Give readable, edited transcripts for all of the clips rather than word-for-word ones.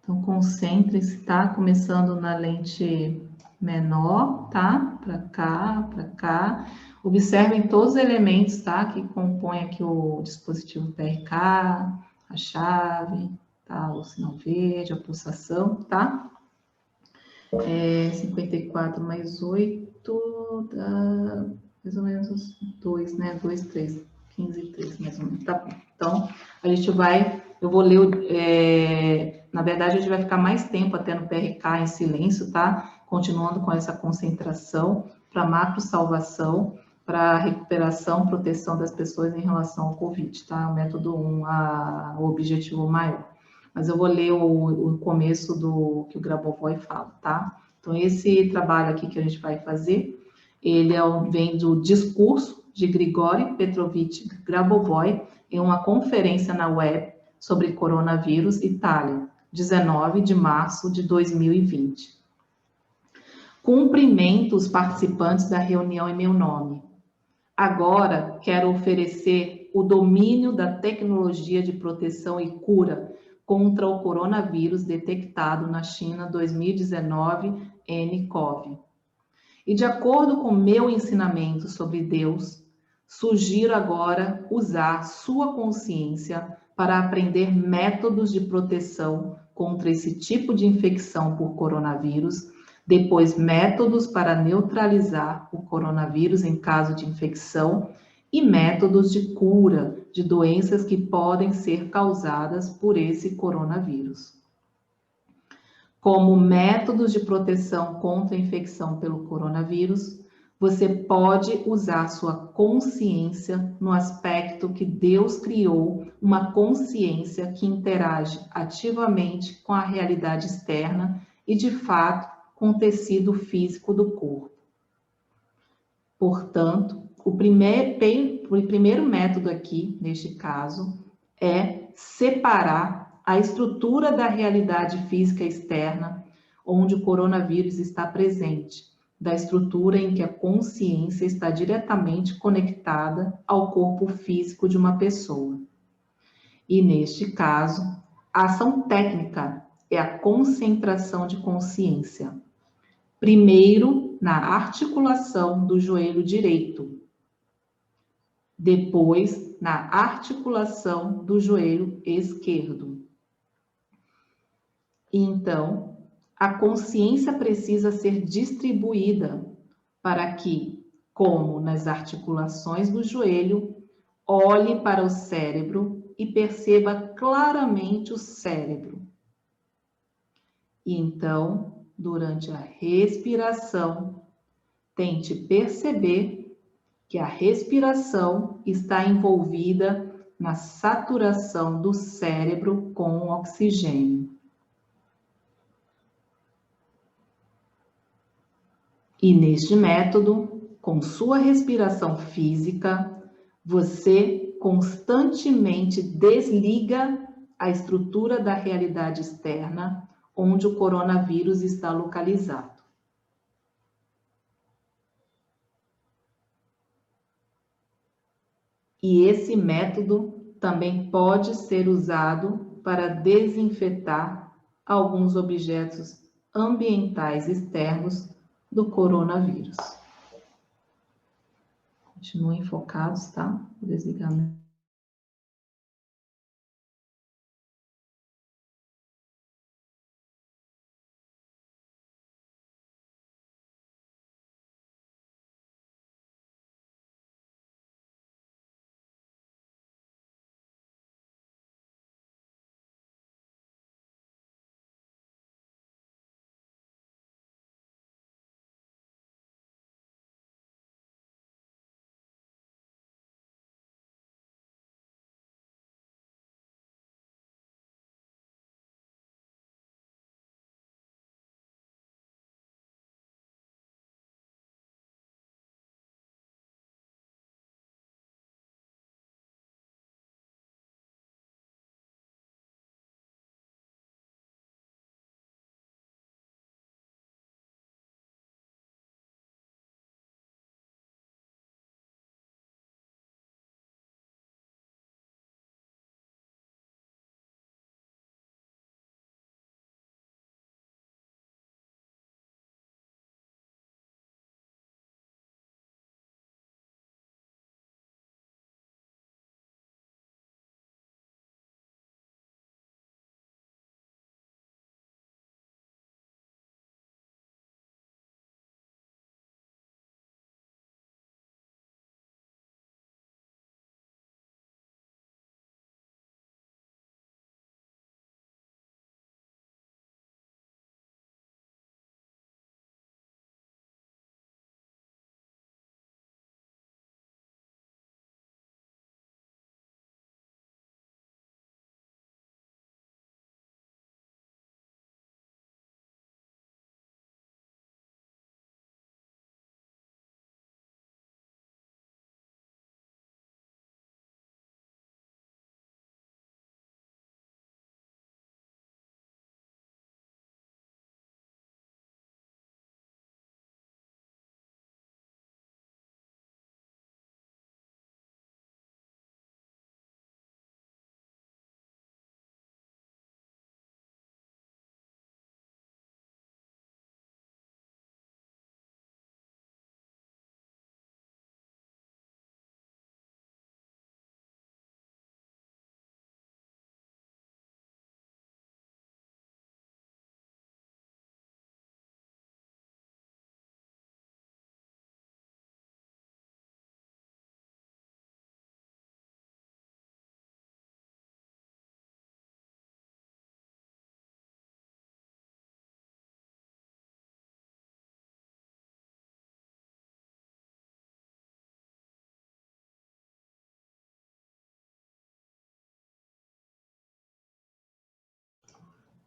Então, concentre-se, tá? Começando na lente menor, tá? Para cá, para cá. Observem todos os elementos, tá? Que compõem aqui o dispositivo PRK, a chave, tá? O sinal verde, a pulsação, tá? 54 mais 8 dá mais ou menos 2, né? 2, 3, 15 e 3, mais ou menos. Tá bom. Então, a gente vai, eu vou ler, na verdade, a gente vai ficar mais tempo até no PRK em silêncio, tá? Continuando com essa concentração para macro salvação, para recuperação, proteção das pessoas em relação ao Covid, tá? O método 1, o objetivo maior. Mas eu vou ler o começo do que o Grabovoi fala, tá? Então, esse trabalho aqui que a gente vai fazer, ele vem do discurso de Grigori Petrovich Grabovoi em uma conferência na web sobre coronavírus, Itália, 19 de março de 2020. Cumprimento os participantes da reunião em meu nome. Agora, quero oferecer o domínio da tecnologia de proteção e cura contra o coronavírus detectado na China 2019, nCoV. E de acordo com meu ensinamento sobre Deus, sugiro agora usar sua consciência para aprender métodos de proteção contra esse tipo de infecção por coronavírus, depois métodos para neutralizar o coronavírus em caso de infecção e métodos de cura de doenças que podem ser causadas por esse coronavírus. Como métodos de proteção contra a infecção pelo coronavírus, você pode usar sua consciência no aspecto que Deus criou, uma consciência que interage ativamente com a realidade externa e, de fato, com o tecido físico do corpo. Portanto, o primeiro método aqui, neste caso, é separar a estrutura da realidade física externa, onde o coronavírus está presente, da estrutura em que a consciência está diretamente conectada ao corpo físico de uma pessoa. E, neste caso, a ação técnica é a concentração de consciência. Primeiro, na articulação do joelho direito. Depois, na articulação do joelho esquerdo. Então, a consciência precisa ser distribuída para que, como nas articulações do joelho, olhe para o cérebro e perceba claramente o cérebro. E então, durante a respiração, tente perceber que a respiração está envolvida na saturação do cérebro com oxigênio. E neste método, com sua respiração física, você constantemente desliga a estrutura da realidade externa onde o coronavírus está localizado. E esse método também pode ser usado para desinfetar alguns objetos ambientais externos do coronavírus. Continuem focados, tá? Vou desligar.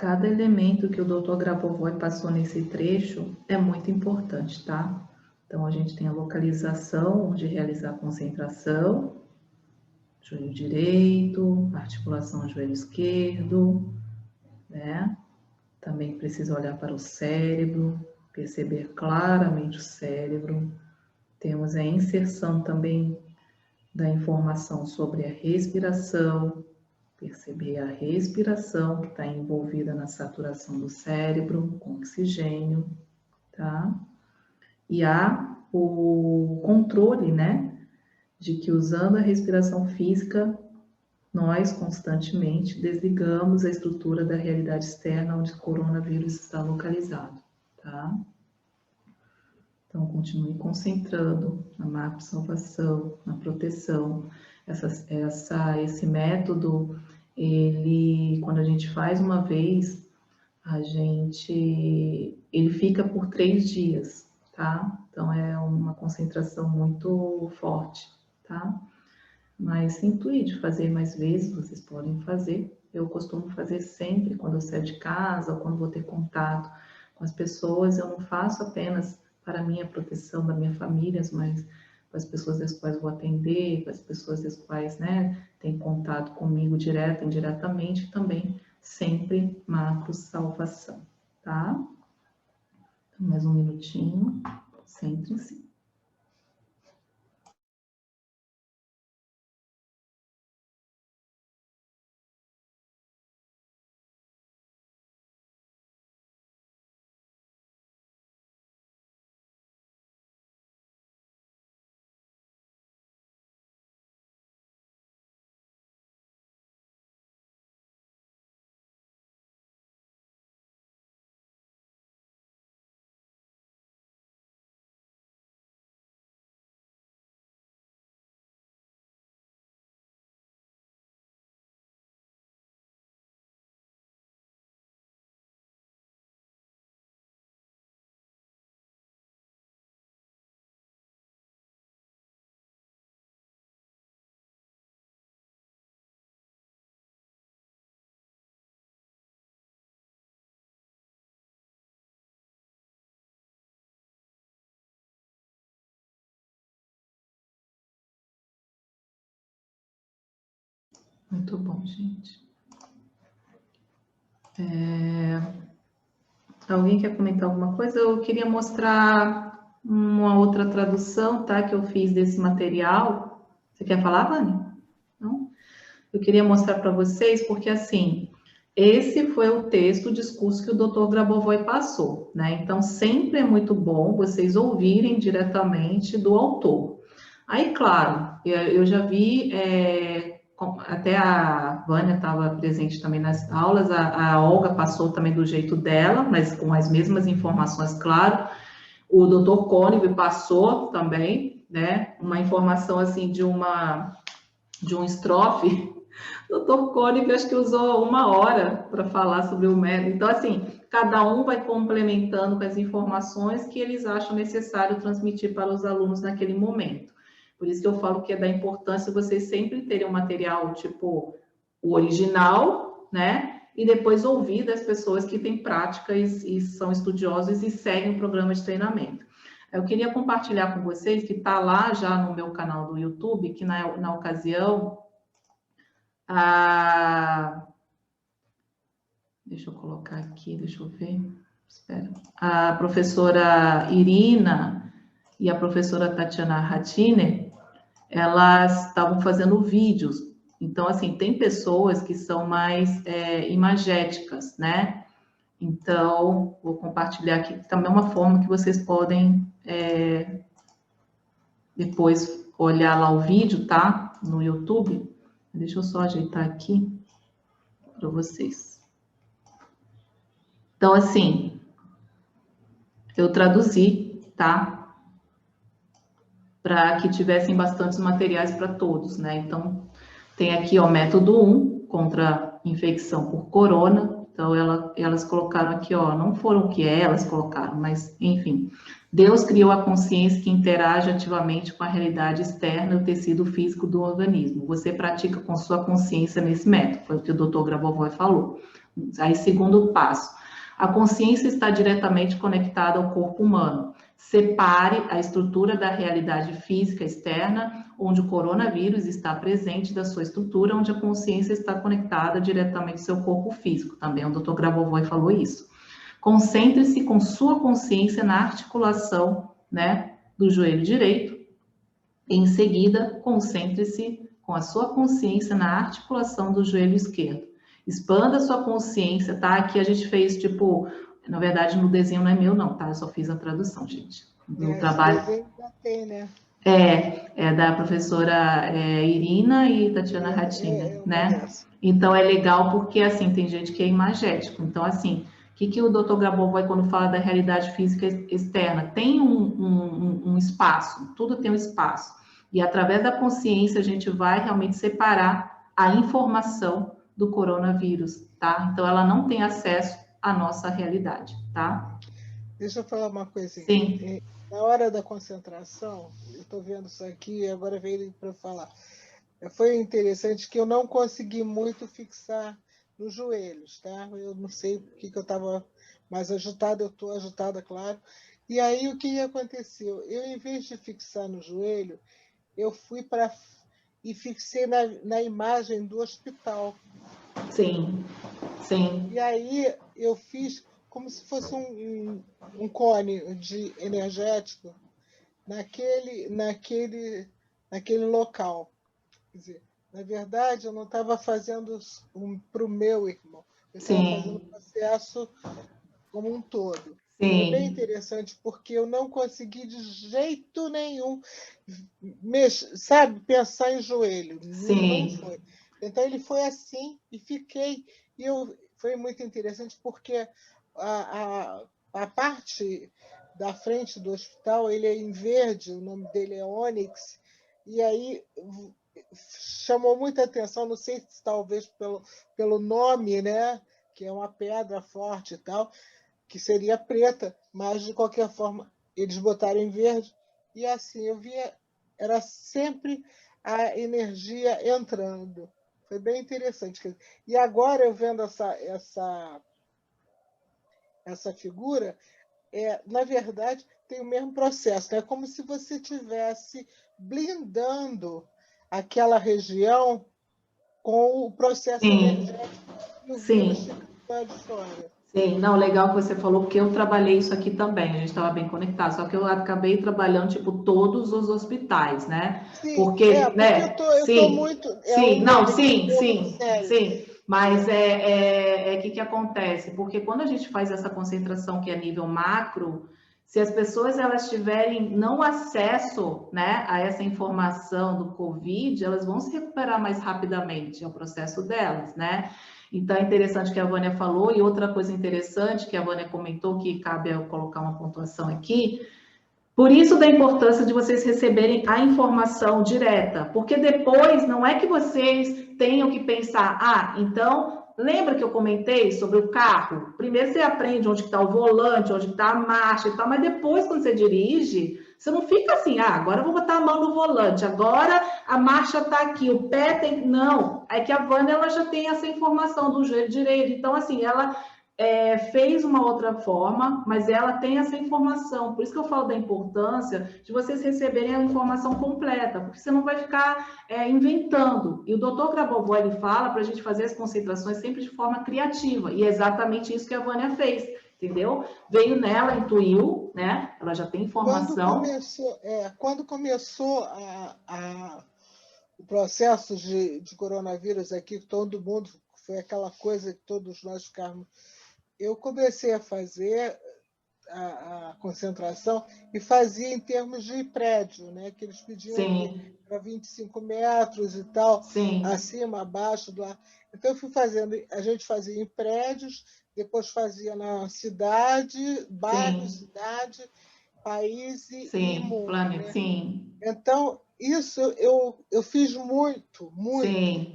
Cada elemento que o Dr. Grabovoi passou nesse trecho é muito importante, tá? Então, a gente tem a localização, onde realizar a concentração, joelho direito, articulação joelho esquerdo, né? Também precisa olhar para o cérebro, perceber claramente o cérebro. Temos a inserção também da informação sobre a respiração, perceber a respiração que está envolvida na saturação do cérebro com oxigênio, tá? E há o controle, né, de que usando a respiração física, nós constantemente desligamos a estrutura da realidade externa onde o coronavírus está localizado, tá? Então, continue concentrando na macrosalvação, na proteção. Esse método, quando a gente faz uma vez, ele fica por 3 dias, tá? Então, é uma concentração muito forte, tá? Mas se intuir de fazer mais vezes, vocês podem fazer. Eu costumo fazer sempre quando eu saio de casa, ou quando vou ter contato com as pessoas. Eu não faço apenas para a minha proteção da minha família, mas para as pessoas das quais vou atender, para as pessoas das quais, né, têm contato comigo direto, indiretamente, também sempre macro salvação, tá? Então, mais um minutinho, concentrem-se. Muito bom, gente. Alguém quer comentar alguma coisa? Eu queria mostrar uma outra tradução, tá? Que eu fiz desse material. Você quer falar, Vânia? Não? Eu queria mostrar para vocês, porque assim, esse foi o texto, o discurso que o Dr. Grabovoi passou, né? Então, sempre é muito bom vocês ouvirem diretamente do autor. Aí, claro, eu já vi, até a Vânia estava presente também nas aulas, a Olga passou também do jeito dela, mas com as mesmas informações, claro. O Dr. Koenig passou também, né? Uma informação assim de um estrofe. O Dr. Koenig acho que usou 1 hora para falar sobre o método. Então, assim, cada um vai complementando com as informações que eles acham necessário transmitir para os alunos naquele momento. Por isso que eu falo que é da importância vocês sempre terem um material tipo o original, né? E depois ouvir das pessoas que têm prática e são estudiosos e seguem o programa de treinamento. Eu queria compartilhar com vocês que está lá já no meu canal do YouTube, que na ocasião deixa eu colocar aqui, deixa eu ver. Espera. A professora Irina e a professora Tatiana Ratiner, elas estavam fazendo vídeos. Então, assim, tem pessoas que são mais imagéticas, né? Então, vou compartilhar aqui também uma forma que vocês podem depois olhar lá o vídeo, tá? No YouTube. Deixa eu só ajeitar aqui para vocês. Então, assim, eu traduzi, tá? Para que tivessem bastantes materiais para todos, né? Então, tem aqui, ó, método 1, contra infecção por corona. Então, elas colocaram aqui, ó, não foram o que elas colocaram, mas, enfim. Deus criou a consciência que interage ativamente com a realidade externa e o tecido físico do organismo. Você pratica com sua consciência nesse método, foi o que o Dr. Grabovoi falou. Aí, segundo passo, a consciência está diretamente conectada ao corpo humano. Separe a estrutura da realidade física externa, onde o coronavírus está presente, da sua estrutura, onde a consciência está conectada diretamente ao seu corpo físico. Também o Dr. Grabovoi falou isso. Concentre-se com sua consciência na articulação, né, do joelho direito. Em seguida, concentre-se com a sua consciência na articulação do joelho esquerdo. Expanda a sua consciência, tá? Aqui a gente fez, tipo, na verdade, no desenho não é meu, não, tá? Eu só fiz a tradução, gente. No trabalho. Esse desenho já tem, né? É da professora Irina e Tatiana Ratina, né? Então é legal porque, assim, tem gente que é imagético. Então, assim, o que o Dr. Grabovoi, quando fala da realidade física externa? Tem um espaço, tudo tem um espaço. E através da consciência a gente vai realmente separar a informação do coronavírus, tá? Então ela não tem acesso à nossa realidade, tá? Deixa eu falar uma coisinha. Sim. Na hora da concentração, eu estou vendo isso aqui, agora veio para falar. Foi interessante que eu não consegui muito fixar nos joelhos, tá? Eu não sei porque que eu estava mais agitada, eu estou agitada, claro. E aí o que aconteceu? Eu, em vez de fixar no joelho, eu fui para e fixei na imagem do hospital. Sim, sim. E aí eu fiz como se fosse um cone de energético naquele local. Quer dizer, na verdade, eu não estava fazendo para o meu irmão, eu estava fazendo o processo como um todo. Sim. É bem interessante, porque eu não consegui de jeito nenhum, pensar em joelho. Sim. Não foi. Então, ele foi assim e fiquei. Foi muito interessante, porque a parte da frente do hospital, ele é em verde, o nome dele é Onyx, e aí chamou muita atenção, não sei se talvez pelo nome, né, que é uma pedra forte e tal, que seria preta, mas de qualquer forma eles botaram em verde, e assim eu via, era sempre a energia entrando. Foi bem interessante. E agora eu vendo essa figura, na verdade, tem o mesmo processo. É como se você estivesse blindando aquela região com o processo energético e o vírus ficando lá de fora. Sim, não, legal que você falou, porque eu trabalhei isso aqui também, a gente estava bem conectado, só que eu acabei trabalhando, tipo, todos os hospitais, né? Sim, porque, né? eu tô muito... sim, mas que acontece? Porque quando a gente faz essa concentração que é nível macro, se as pessoas elas tiverem não acesso, né, a essa informação do Covid, elas vão se recuperar mais rapidamente, é o processo delas, né? Então, é interessante que a Vânia falou, e outra coisa interessante que a Vânia comentou, que cabe eu colocar uma pontuação aqui, por isso da importância de vocês receberem a informação direta, porque depois não é que vocês tenham que pensar, então, lembra que eu comentei sobre o carro? Primeiro você aprende onde está o volante, onde está a marcha e tal, mas depois, quando você dirige, você não fica assim, agora eu vou botar a mão no volante, agora a marcha está aqui, o pé tem... Não, é que a Vânia, ela já tem essa informação do joelho direito, então, assim, ela fez uma outra forma, mas ela tem essa informação. Por isso que eu falo da importância de vocês receberem a informação completa, porque você não vai ficar inventando. E o Dr. Grabovoi, ele fala para a gente fazer as concentrações sempre de forma criativa, e é exatamente isso que a Vânia fez. Entendeu? Veio nela, intuiu, né? Ela já tem informação. Quando começou o processo de coronavírus aqui, todo mundo, foi aquela coisa que todos nós ficamos... Eu comecei a fazer a concentração e fazia em termos de prédio, né? Que eles pediam para 25 metros e tal, acima, abaixo, do ar. Então, eu fui fazendo, a gente fazia em prédios, depois fazia na cidade, bairro, cidade, país e mundo. Planeta, né? Sim. Então, isso eu fiz muito.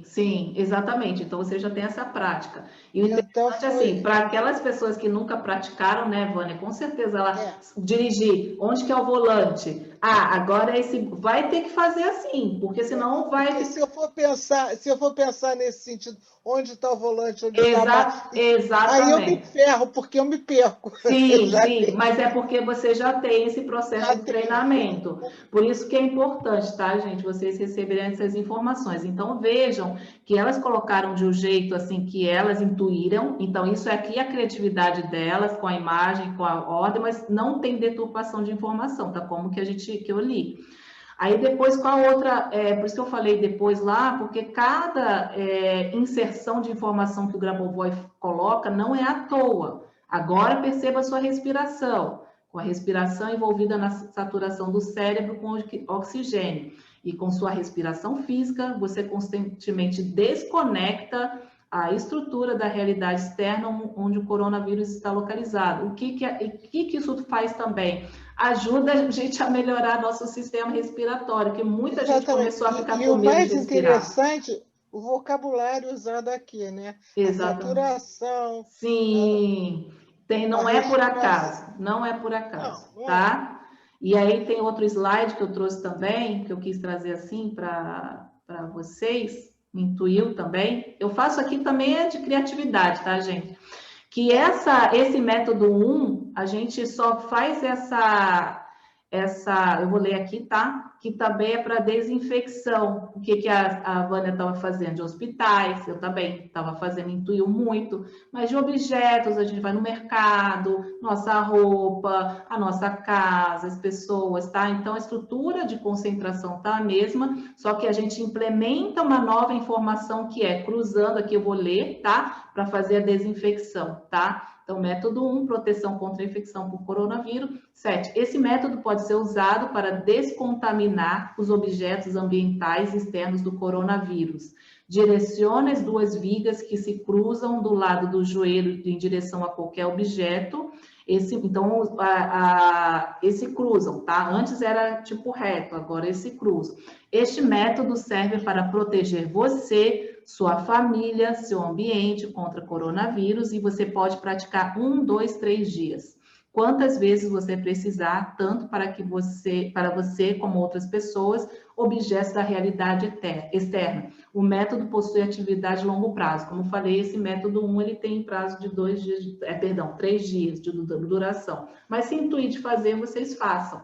Sim, exatamente. Então, você já tem essa prática. E o interessante, assim, para aquelas pessoas que nunca praticaram, né, Vânia? Com certeza, ela dirigir, onde que é o volante? Agora esse vai ter que fazer assim, porque senão vai... Porque se eu for pensar nesse sentido, onde está o volante, onde está a barra, aí eu me Exatamente. ferro, porque eu me perco. Sim, sim, mas é porque você já tem esse processo Já de tenho. treinamento. Por isso que é importante, tá, gente, vocês receberem essas informações. Então, vejam que elas colocaram de um jeito assim que elas intuíram. Então, isso aqui é a criatividade delas, com a imagem, com a ordem, mas não tem deturpação de informação, tá? Como que eu li. Aí depois, qual a outra? Por isso que eu falei depois lá, porque cada inserção de informação que o Grabovoi coloca não é à toa. Agora perceba a sua respiração, com a respiração envolvida na saturação do cérebro com oxigênio. E com sua respiração física, você constantemente desconecta a estrutura da realidade externa onde o coronavírus está localizado. O que isso faz também? Ajuda a gente a melhorar nosso sistema respiratório, que muita gente Exatamente. começou a ficar E com o medo de mais respirar. interessante, o vocabulário usado aqui, né? A Exatamente. saturação, Sim, a não é por respiração. acaso, não é por acaso, Não, não é. tá? E aí tem outro slide que eu trouxe também, que eu quis trazer assim para vocês, me intuiu também. Eu faço aqui também é de criatividade, tá, gente? Que esse método 1, a gente só faz eu vou ler aqui, tá? Que também é para desinfecção. O que a Vânia estava fazendo? De hospitais, eu também estava fazendo, intuiu muito, mas de objetos, a gente vai no mercado, nossa roupa, a nossa casa, as pessoas, tá? Então, a estrutura de concentração tá a mesma, só que a gente implementa uma nova informação que é cruzando, aqui eu vou ler, tá? Para fazer a desinfecção, tá? Então, método 1, proteção contra a infecção por coronavírus. 7. Esse método pode ser usado para descontaminar os objetos ambientais externos do coronavírus. Direcione as duas vigas que se cruzam do lado do joelho em direção a qualquer objeto. Então, esse cruzam, tá? Antes era tipo reto, agora esse cruzam. Este método serve para proteger você, sua família, seu ambiente contra coronavírus e você pode praticar 1, 2, 3 dias. Quantas vezes você precisar, tanto para você como outras pessoas, objetos da realidade externa. O método possui atividade de longo prazo. Como falei, esse método 1, ele tem prazo de 3 dias de duração. Mas se intuir de fazer, vocês façam.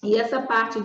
E essa parte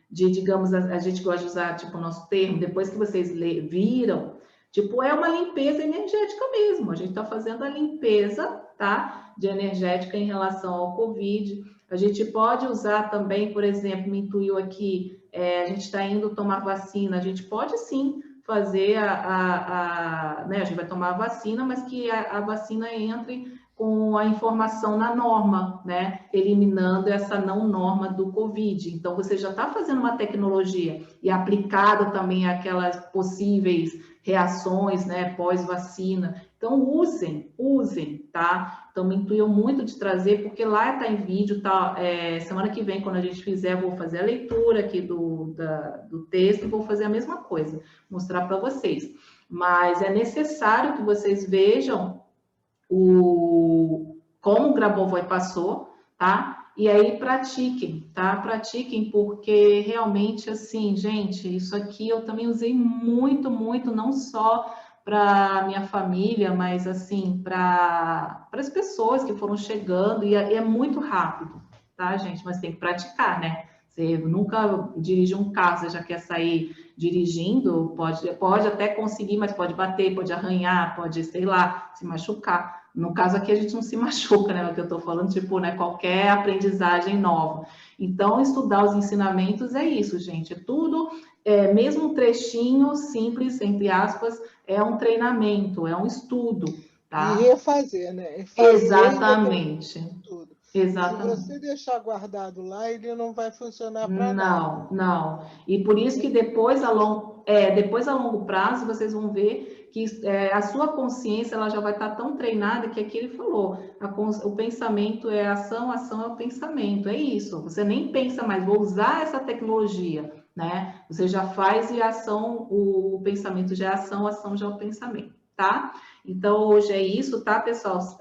digamos, a gente gosta de usar, tipo, o nosso termo, depois que vocês viram, tipo, é uma limpeza energética mesmo. A gente está fazendo a limpeza, tá? De energética em relação ao Covid. A gente pode usar também, por exemplo, me intuiu aqui, a gente está indo tomar vacina, a gente pode sim fazer né? A gente vai tomar a vacina, mas que a vacina entre com a informação na norma, né? Eliminando essa não norma do Covid. Então, você já está fazendo uma tecnologia e aplicada também àquelas possíveis reações, né? Pós-vacina. Então, usem, tá? Então, me intuiu muito de trazer, porque lá está em vídeo, tá? Semana que vem, quando a gente fizer, vou fazer a leitura aqui do texto e vou fazer a mesma coisa, mostrar para vocês. Mas é necessário que vocês vejam como o Grabovoi passou, tá? E aí pratiquem, tá? Pratiquem, porque realmente, assim, gente, isso aqui eu também usei muito, muito, não só para minha família, mas assim, para as pessoas que foram chegando, e é muito rápido, tá, gente? Mas tem que praticar, né? Você nunca dirige um carro, você já quer sair dirigindo, pode até conseguir, mas pode bater, pode arranhar, pode, sei lá, se machucar. No caso aqui, a gente não se machuca, né? O que eu estou falando, tipo, né? Qualquer aprendizagem nova. Então, estudar os ensinamentos é isso, gente. É tudo, mesmo um trechinho simples, entre aspas, é um treinamento, é um estudo, E tá? refazer, né? E fazer e Exatamente. tudo. Se Exatamente. você deixar guardado lá, ele não vai funcionar para nada. Não, não. E por isso que depois depois a longo prazo, vocês vão ver que a sua consciência ela já vai estar tão treinada que aqui ele falou, o pensamento é ação, ação é o pensamento, é isso. Você nem pensa mais, vou usar essa tecnologia, né? Você já faz e a ação, o pensamento já é ação já é o pensamento, tá? Então, hoje é isso, tá, pessoal?